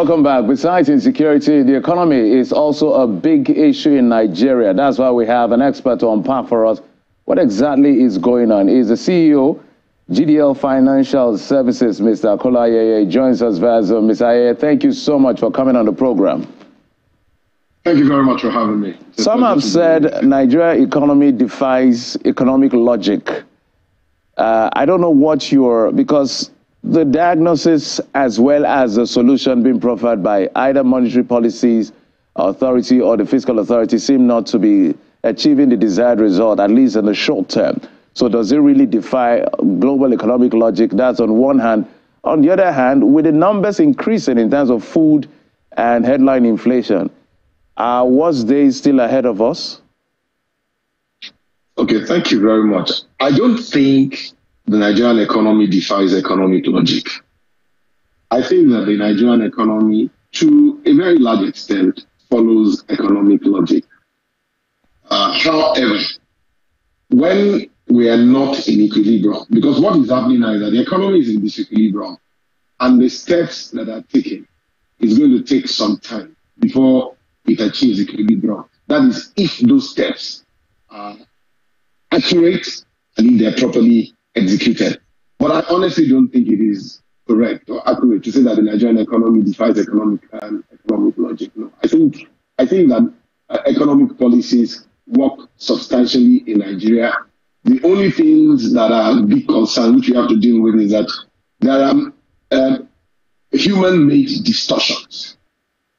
Welcome back. Besides insecurity, the economy is also a big issue in Nigeria. That's why we have an expert to unpack for us what exactly is going on. He's the CEO, GDL Financial Services, Mr. Akola Ayeye, joins us via Zoom. Mr. Ayeye, thank you so much for coming on the program. Thank you very much for having me. Some have said Nigeria economy defies economic logic. I don't know what because the diagnosis as well as the solution being proffered by either monetary policies authority or the fiscal authority seem not to be achieving the desired result, at least in the short term. So does it really defy global economic logic? That's on one hand. On the other hand, with the numbers increasing in terms of food and headline inflation, are worse days still ahead of us? Okay, thank you very much. I don't think the Nigerian economy defies economic logic. I think that the Nigerian economy, to a very large extent, follows economic logic. However, when we are not in equilibrium, because what is happening now is that the economy is in disequilibrium, and the steps that are taken is going to take some time before it achieves equilibrium. That is, if those steps are accurate and if they're properly executed. But I honestly don't think it is correct or accurate to say that the Nigerian economy defies economic logic. No, I think that economic policies work substantially in Nigeria. The only things that are a big concern which we have to deal with is that there are human-made distortions.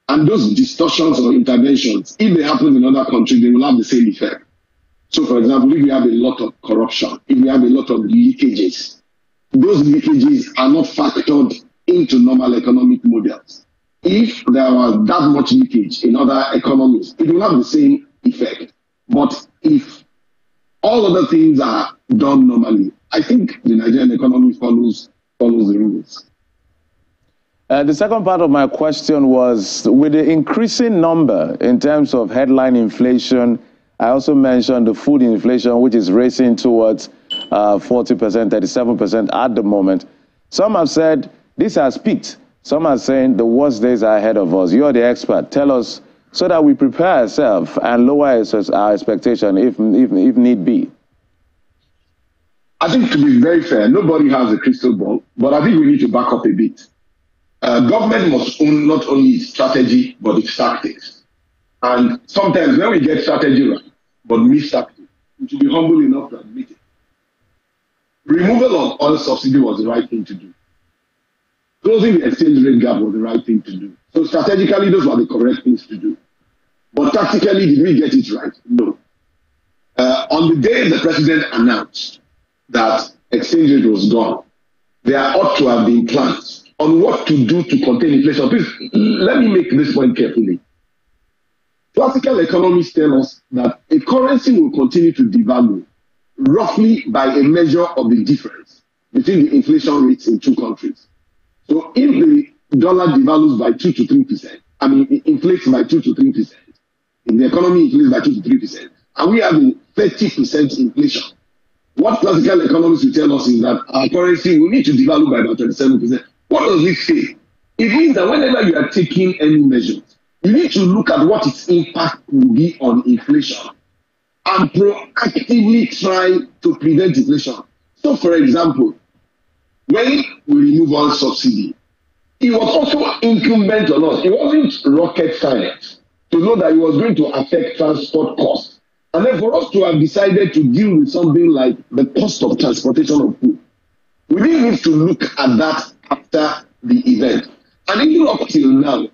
And those distortions or interventions, if they happen in other countries, they will have the same effect. So, for example, if we have a lot of corruption, if we have a lot of leakages, those leakages are not factored into normal economic models. If there was that much leakage in other economies, it will have the same effect. But if all other things are done normally, I think the Nigerian economy follows the rules. The second part of my question was, with the increasing number in terms of headline inflation, I also mentioned the food inflation, which is racing towards 40%, 37% at the moment. Some have said this has peaked. Some are saying the worst days are ahead of us. You're the expert. Tell us so that we prepare ourselves and lower our expectation if need be. I think, to be very fair, nobody has a crystal ball, but I think we need to back up a bit. Government must own not only its strategy, but its tactics. And sometimes when we get strategy right, but miss tactics, we should be humble enough to admit it. Removal of oil subsidy was the right thing to do. Closing the exchange rate gap was the right thing to do. So strategically, those were the correct things to do. But tactically, did we get it right? No. On the day the president announced that exchange rate was gone, there ought to have been plans on what to do to contain inflation. Please, let me make this point carefully. Classical economists tell us that a currency will continue to devalue roughly by a measure of the difference between the inflation rates in two countries. So if the dollar devalues by 2 to 3%, it inflates by 2 to 3%, if the economy inflates by 2 to 3%, and we have a 30% inflation, what classical economists will tell us is that our currency will need to devalue by about 27%. What does this say? It means that whenever you are taking any measures, you need to look at what its impact will be on inflation and proactively try to prevent inflation. So, for example, when we remove oil subsidy, it was also incumbent on us. It wasn't rocket science to know that it was going to affect transport costs. And then for us to have decided to deal with something like the cost of transportation of food, we really need to look at that after the event. And even up till now,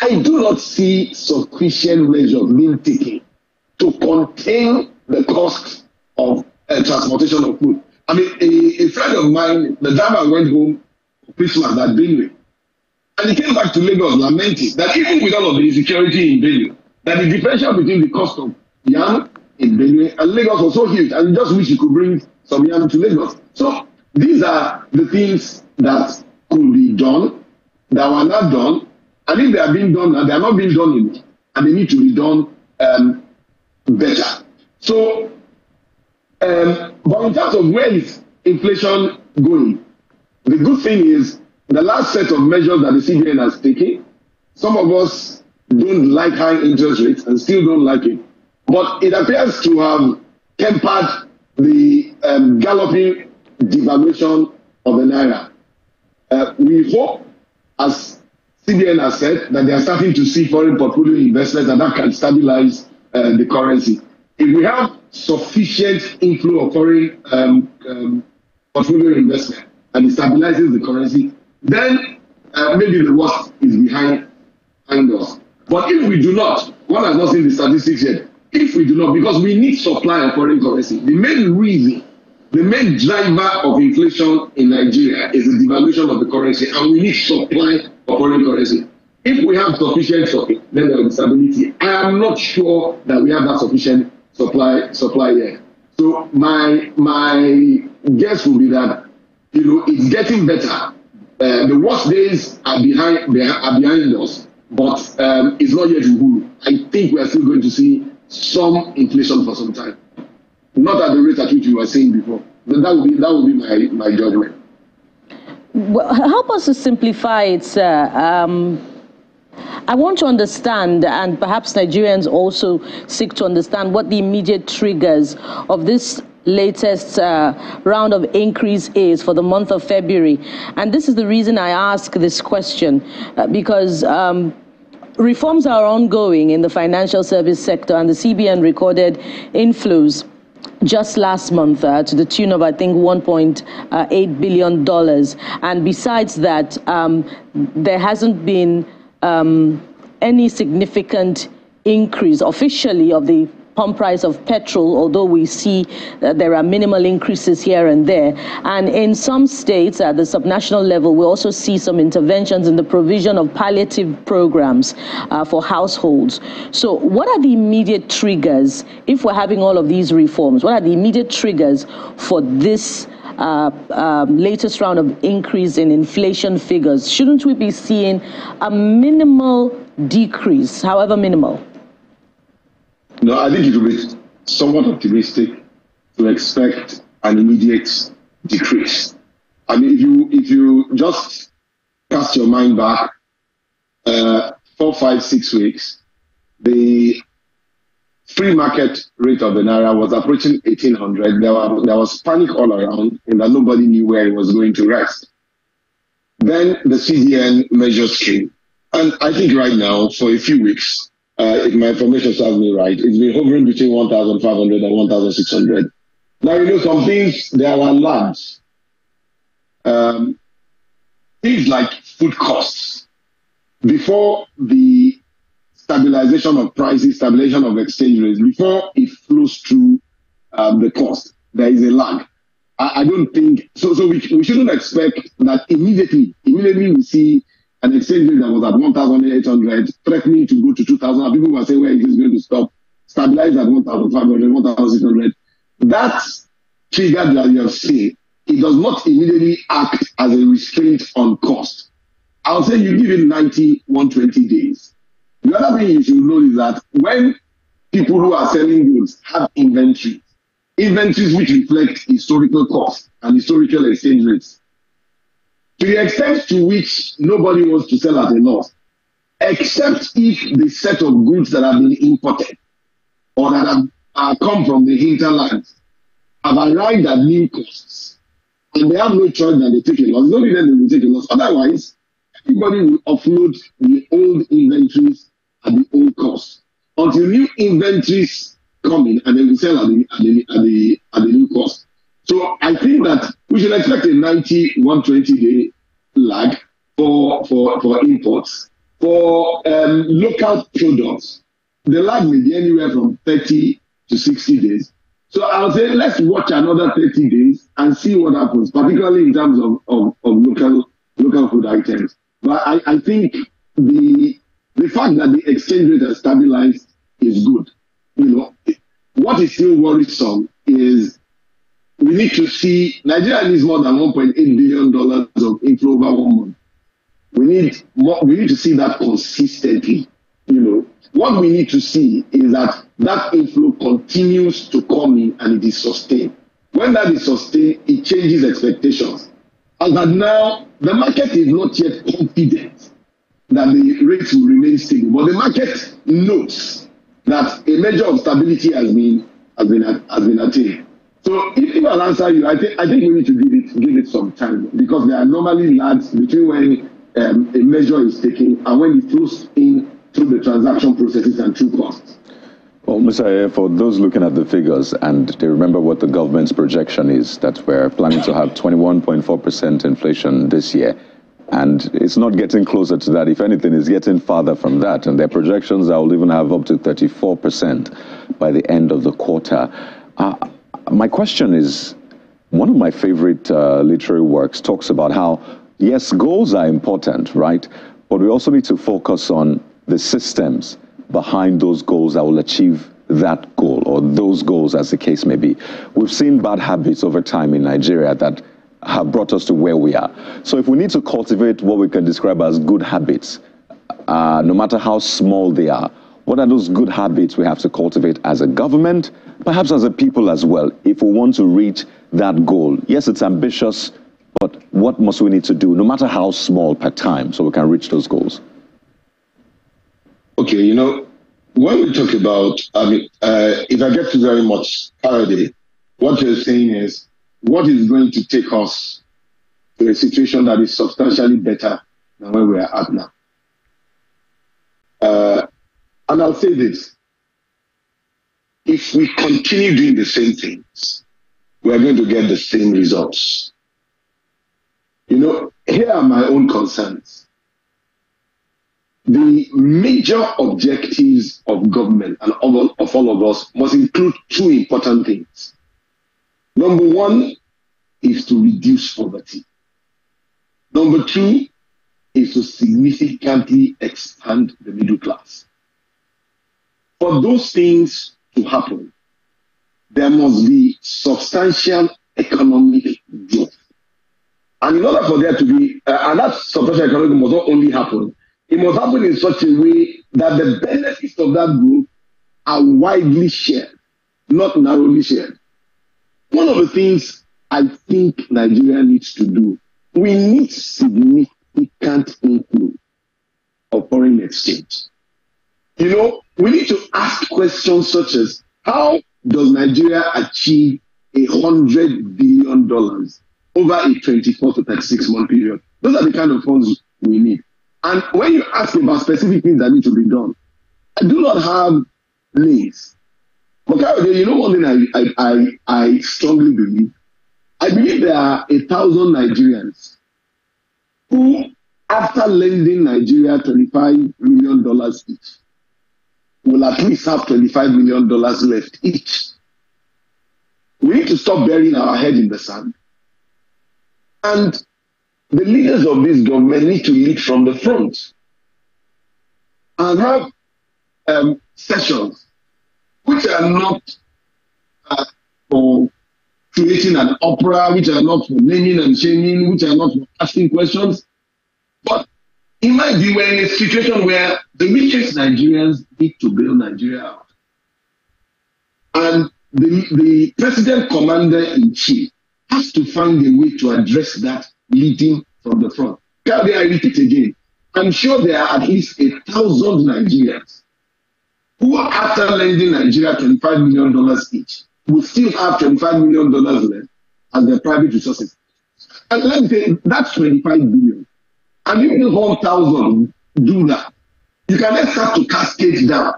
I do not see sufficient measures being taken to contain the cost of transportation of food. A friend of mine, the driver went home for Christmas at Benue, and he came back to Lagos lamenting that even with all of the insecurity in Benue, that the differential between the cost of yam in Benue and Lagos was so huge, and he just wish he could bring some yam to Lagos. So these are the things that could be done, that were not done, and if they are being done now, they are not being done enough, and they need to be done better. So, but in terms of where is inflation going, the good thing is the last set of measures that the CBN has taken Some of us don't like high interest rates and still don't like it. But it appears to have tempered the galloping devaluation of the Naira. We hope, as CBN has said, that they are starting to see foreign portfolio investments and that can stabilize the currency. If we have sufficient inflow of foreign portfolio investment and it stabilizes the currency, then maybe the worst is behind us. But if we do not, one has not seen the statistics yet, if we do not, because we need supply of foreign currency, the main reason, the main driver of inflation in Nigeria is the devaluation of the currency, and we need supply of foreign currency. If we have sufficient supply, then there will be stability. I am not sure that we have that sufficient supply yet. So my guess will be that it's getting better. The worst days are behind us, but it's not yet Uhuru. I think we are still going to see some inflation for some time. Not at the rate at which you were saying before. But that would be my judgment. Well, help us to simplify it, sir. I want to understand, and perhaps Nigerians also seek to understand, what the immediate triggers of this latest round of increase is for the month of February. And this is the reason I ask this question, because reforms are ongoing in the financial service sector, and the CBN recorded inflows just last month to the tune of, I think, $1.8 billion. And besides that, there hasn't been any significant increase officially of the pump price of petrol, although we see there are minimal increases here and there. And in some states at the subnational level, we also see some interventions in the provision of palliative programs for households. So what are the immediate triggers, if we're having all of these reforms, what are the immediate triggers for this latest round of increase in inflation figures? Shouldn't we be seeing a minimal decrease, however minimal? No, I think it will be somewhat optimistic to expect an immediate decrease. I mean, if you just cast your mind back 4, 5, 6 weeks, the free market rate of the Naira was approaching 1,800. There was panic all around, and that nobody knew where it was going to rest. Then the CBN measures came, and I think right now, for a few weeks, if my information serves me right, it's been hovering between 1,500 and 1,600. Now, some things, there are lags. Things like food costs. Before the stabilization of prices, stabilization of exchange rates, before it flows through the cost, there is a lag. I don't think, so we shouldn't expect that immediately we see an exchange rate that was at 1,800, threatening to go to 2,000. People were saying, where is this going to stop? Stabilize at 1,500, 1,600. That trigger that you have seen, it does not immediately act as a restraint on cost. I'll say you give it 90, 120 days. The other thing you should know is that when people who are selling goods have inventories which reflect historical cost and historical exchange rates, to the extent to which nobody wants to sell at a loss, except if the set of goods that have been imported or that have come from the hinterlands have arrived at new costs, and they have no choice than they take a loss. It's only then they will take a loss. Otherwise, everybody will offload the old inventories at the old cost until new inventories come in, and they will sell at the new cost. So I think that we should expect a 90, 120-day lag for imports. For local products, the lag may be anywhere from 30 to 60 days. So I'll say let's watch another 30 days and see what happens, particularly in terms of local food items. But I think the fact that the exchange rate has stabilized is good. What is still worrisome is we need to see Nigeria needs more than $1.8 billion of inflow over 1 month. We need to see that consistently. What we need to see is that inflow continues to come in and it is sustained. When that is sustained, it changes expectations. And that now the market is not yet confident that the rates will remain stable. But the market notes that a measure of stability has been attained. So if I'll answer you, I think we need to give it some time, because there are normally lags between when a measure is taken and when it flows in through the transaction processes and through costs. Well, Mr. Aye, for those looking at the figures and they remember what the government's projection is, that we're planning to have 21.4% inflation this year. And it's not getting closer to that. If anything, it's getting farther from that. And their projections will even have up to 34% by the end of the quarter. My question is, one of my favorite literary works talks about how, yes, goals are important, right? But we also need to focus on the systems behind those goals that will achieve that goal, or those goals as the case may be. We've seen bad habits over time in Nigeria that have brought us to where we are. So if we need to cultivate what we can describe as good habits, no matter how small they are, what are those good habits we have to cultivate as a government, perhaps as a people as well, if we want to reach that goal? Yes, it's ambitious, but what must we need to do, no matter how small per time, so we can reach those goals? Okay, when we talk about, if I get to very much parody, what you're saying is, what is going to take us to a situation that is substantially better than where we are at now? And I'll say this. If we continue doing the same things, we're going to get the same results. Here are my own concerns. The major objectives of government and of all of us must include two important things. Number one is to reduce poverty. Number two is to significantly expand the middle class. For those things to happen, there must be substantial economic growth. And in order for there to be, and that substantial economic growth must not only happen, it must happen in such a way that the benefits of that growth are widely shared, not narrowly shared. One of the things I think Nigeria needs to do, we need significant inflow of foreign exchange. We need to ask questions such as, how does Nigeria achieve $100 billion over a 24 to 36 month period? Those are the kind of funds we need. And when you ask about specific things that need to be done, I do not have names. But one thing I strongly believe? I believe there are 1,000 Nigerians who, after lending Nigeria $25 million each, will at least have $25 million left each. We need to stop burying our head in the sand. And the leaders of this government need to lead from the front and have sessions which are not for creating an opera, which are not for naming and shaming, which are not for asking questions. But in my view, we're in a situation where the richest Nigerians need to bail Nigeria out. And the president commander-in-chief has to find a way to address that leading from the front. I repeat again, I'm sure there are at least 1,000 Nigerians who, after lending Nigeria $25 million each, will still have $25 million left as their private resources. And let me say, that's $25 billion. And even if 1,000 do that, you can then start to cascade down.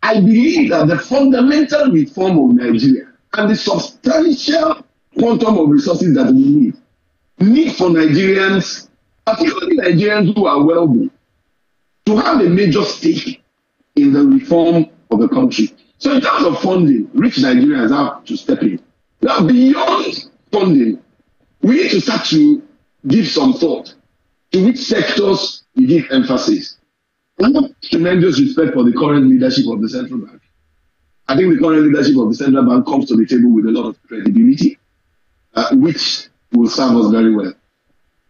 I believe that the fundamental reform of Nigeria and the substantial quantum of resources that we need for Nigerians, particularly Nigerians who are wealthy, to have a major stake in the reform of the country. So in terms of funding, rich Nigerians have to step in. Now, beyond funding, we need to start to give some thought to which sectors we give emphasis. I have tremendous respect for the current leadership of the central bank. I think the current leadership of the central bank comes to the table with a lot of credibility, which will serve us very well.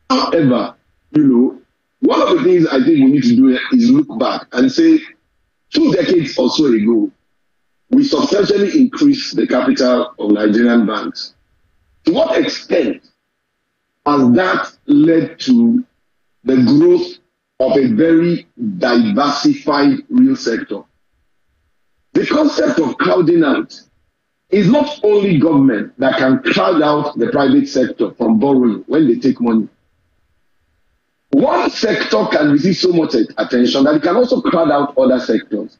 However, one of the things I think we need to do is look back and say, 2 decades or so ago, we substantially increased the capital of Nigerian banks. To what extent has that led to the growth of a very diversified real sector. The concept of crowding out is not only government that can crowd out the private sector from borrowing when they take money. One sector can receive so much attention that it can also crowd out other sectors.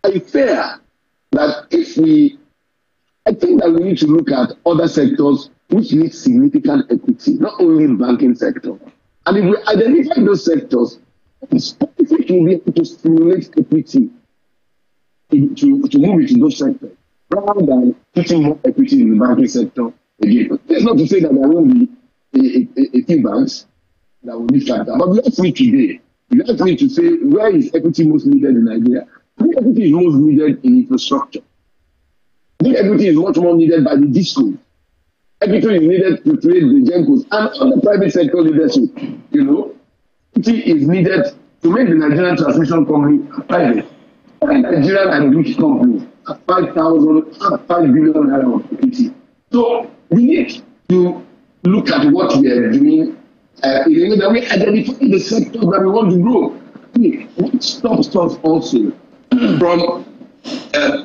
I fear that I think that we need to look at other sectors which need significant equity, not only the banking sector. And if we identify those sectors, if we can be able to stimulate equity to move into those sectors, rather than putting more equity in the banking sector again. That's not to say that there won't be a few banks that will need capital. But let's me today, let's me to say, where is equity most needed in Nigeria? I think equity is most needed in infrastructure. I think equity is much more needed by the discos. Equity is needed to create the GENCOs and other private sector leadership. Equity is needed to make the Nigerian transmission company private. Nigerian and rich companies at 5 billion naira of equity. So we need to look at what we are doing in a way that we identify the sectors that we want to grow. What stops us also from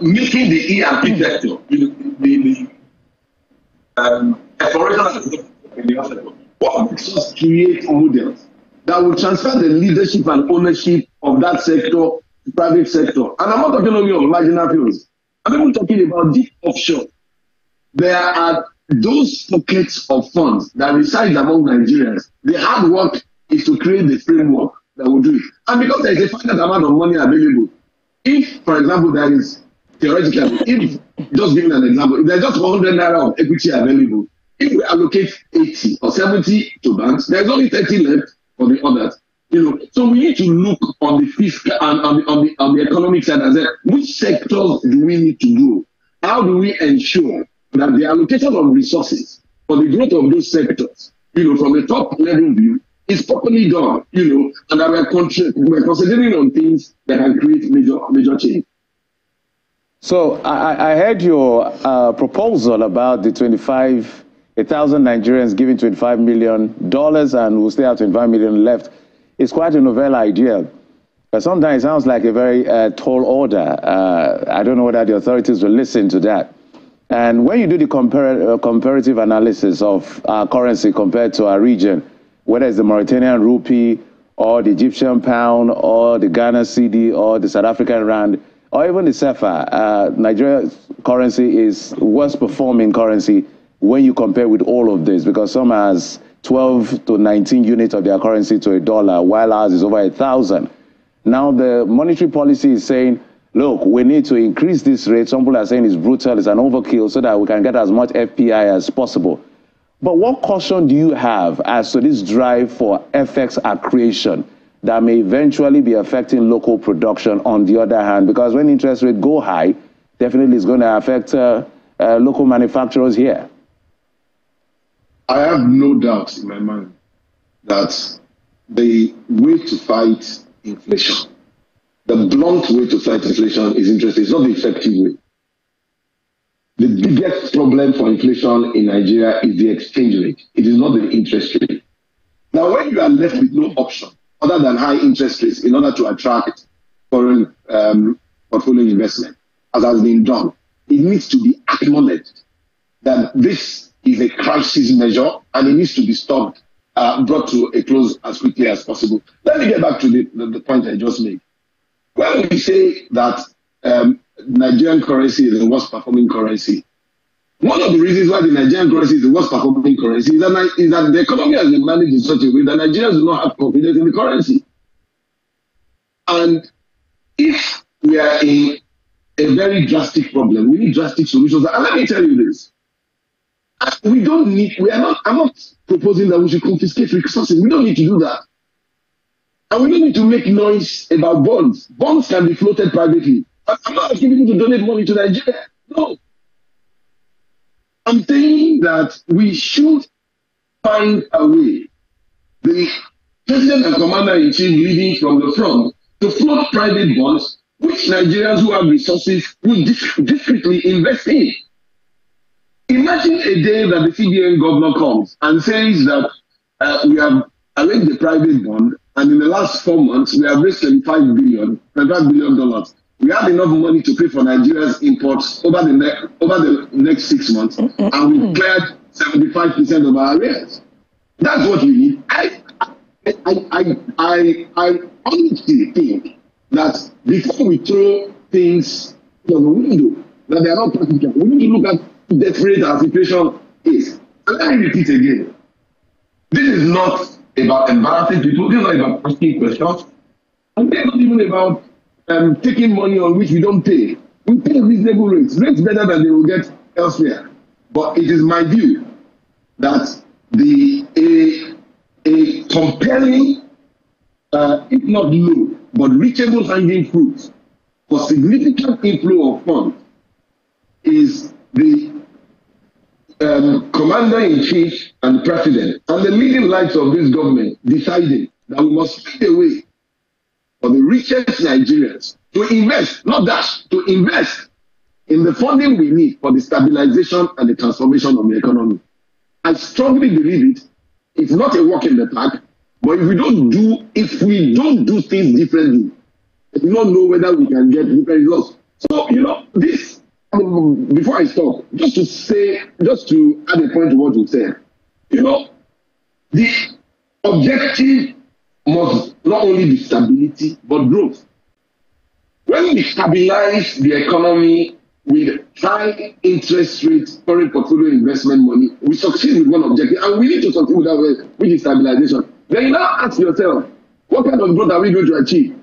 making the E&P sector, the exploration in the sector? What makes us create models that will transfer the leadership and ownership of that sector to private sector? And I'm not talking only of marginal fields. I'm even talking about deep offshore. There are those pockets of funds that reside among Nigerians. The hard work is to create the framework that will do it. And because there is a finite amount of money available, if, for example, there is theoretically, if, just giving an example, if there's just 100 naira of equity available, if we allocate 80 or 70 to banks, there's only 30 left for the others. So we need to look on the fiscal and on the economic side and say, which sectors do we need to grow? How do we ensure that the allocation of resources for the growth of those sectors, from the top level view, is properly done, and that we're considering on things that can create major change. So I heard your proposal about the 1,000 Nigerians giving $25 million and we'll still have 25 million left. It's quite a novel idea. But sometimes it sounds like a very tall order. I don't know whether the authorities will listen to that. And when you do the comparative analysis of our currency compared to our region, whether it's the Mauritanian rupee or the Egyptian pound or the Ghana cedi or the South African rand or even the CFA, Nigeria's currency is worst performing currency when you compare with all of this, because some has 12 to 19 units of their currency to a dollar, while ours is over 1,000. Now the monetary policy is saying, look, we need to increase this rate. Some people are saying it's brutal, it's an overkill, so that we can get as much FPI as possible. But what caution do you have as to this drive for FX accretion that may eventually be affecting local production on the other hand? Because when interest rates go high, definitely it's going to affect local manufacturers here. I have no doubt in my mind that the way to fight inflation, the blunt way to fight inflation is interest rate. It's not the effective way. The biggest problem for inflation in Nigeria is the exchange rate. It is not the interest rate. Now, when you are left with no option other than high interest rates in order to attract foreign portfolio investment, as has been done, it needs to be acknowledged that this is a crisis measure and it needs to be stopped, brought to a close as quickly as possible. Let me get back to the point I just made. When we say that Nigerian currency is the worst performing currency, one of the reasons why the Nigerian currency is the worst performing currency is that the economy has been managed in such a way that Nigerians do not have confidence in the currency. And if we are in a very drastic problem, we need drastic solutions. And let me tell you this. I'm not proposing that we should confiscate resources. We don't need to do that. And we don't need to make noise about bonds. Bonds can be floated privately. I'm not asking people to donate money to Nigeria. No. I'm saying that we should find a way, the president and commander-in-chief leading from the front, to float private bonds, which Nigerians who have resources will discreetly invest in. Imagine a day that the CBN governor comes and says that we have arranged a private bond And in the last 4 months, we have raised $25 billion. We have enough money to pay for Nigeria's imports over the next 6 months, and we cleared 75% of our arrears. That's what we need. I honestly think that before we throw things out the window, that they are not practical, we need to look at how desperate our situation is. And let me repeat again. This is not about embarrassing people. This is not about asking questions. And it's not even about taking money on which we don't pay. We pay reasonable rates better than they will get elsewhere. But it is my view that a compelling, if not low, but reachable hanging fruit for significant inflow of funds is the commander-in-chief and the president and the leading lights of this government deciding that we must find a way for the richest Nigerians to invest, not dash, to invest in the funding we need for the stabilization and the transformation of the economy. I strongly believe it. It's not a walk in the park, but if we don't do things differently, we don't know whether we can get different results. So, this, before I stop, just to add a point to what you said, the objective must not only be stability, but growth. When we stabilize the economy with high interest rates, foreign portfolio investment money, we succeed with one objective, and we need to succeed with that, which is stabilization. Then you now ask yourself, what kind of growth are we going to achieve?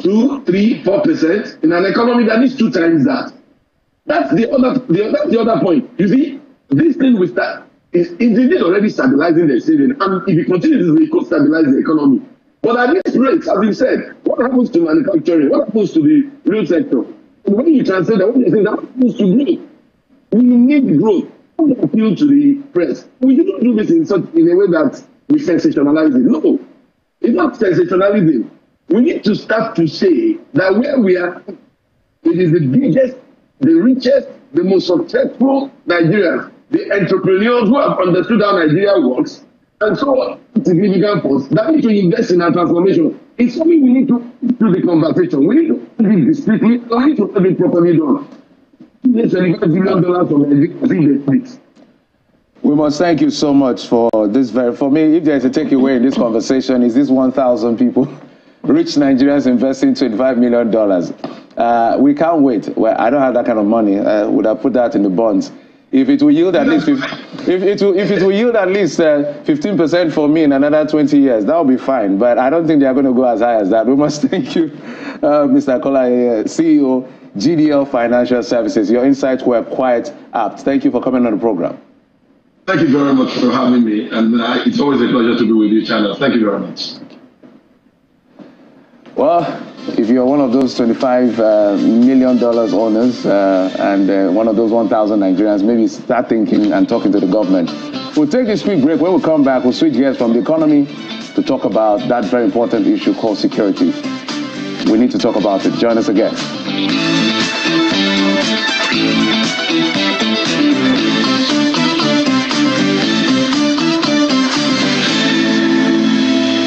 2, 3, 4% in an economy that needs 2 times that. That's the other point. You see, this thing we start is indeed already stabilizing the saving, and if it continues, it will stabilize the economy. But at this rate, as you said, what happens to manufacturing? What happens to the real sector? When you translate that, what you say, that happens to growth. We need growth. Don't appeal to the press. We don't do this in a way that we sensationalize it. No, it's not sensationalism. We need to start to say that where we are, it is the biggest, the richest, the most successful Nigerians, the entrepreneurs who have understood how Nigeria works, and so significant force that need to invest in our transformation. It's something we need to do the conversation. We need to do it discreetly, we need to do it properly done. $75 billion from Nigeria. We must thank you so much for this. For me, if there's a takeaway in this conversation, is this 1,000 people, rich Nigerians investing $25 million. We can't wait. Well, I don't have that kind of money. Would have put that in the bonds. If it will yield at least, if it will yield at least 15% for me in another 20 years, that will be fine. But I don't think they are going to go as high as that. We must thank you, Mr. Kola, CEO, GDL Financial Services. Your insights were quite apt. Thank you for coming on the program. Thank you very much for having me, and it's always a pleasure to be with you, channel. Thank you very much. Well, if you're one of those $25 million owners and one of those 1,000 Nigerians, maybe start thinking and talking to the government. We'll take this quick break. When we come back, we'll switch gears from the economy to talk about that very important issue called security. We need to talk about it. Join us again.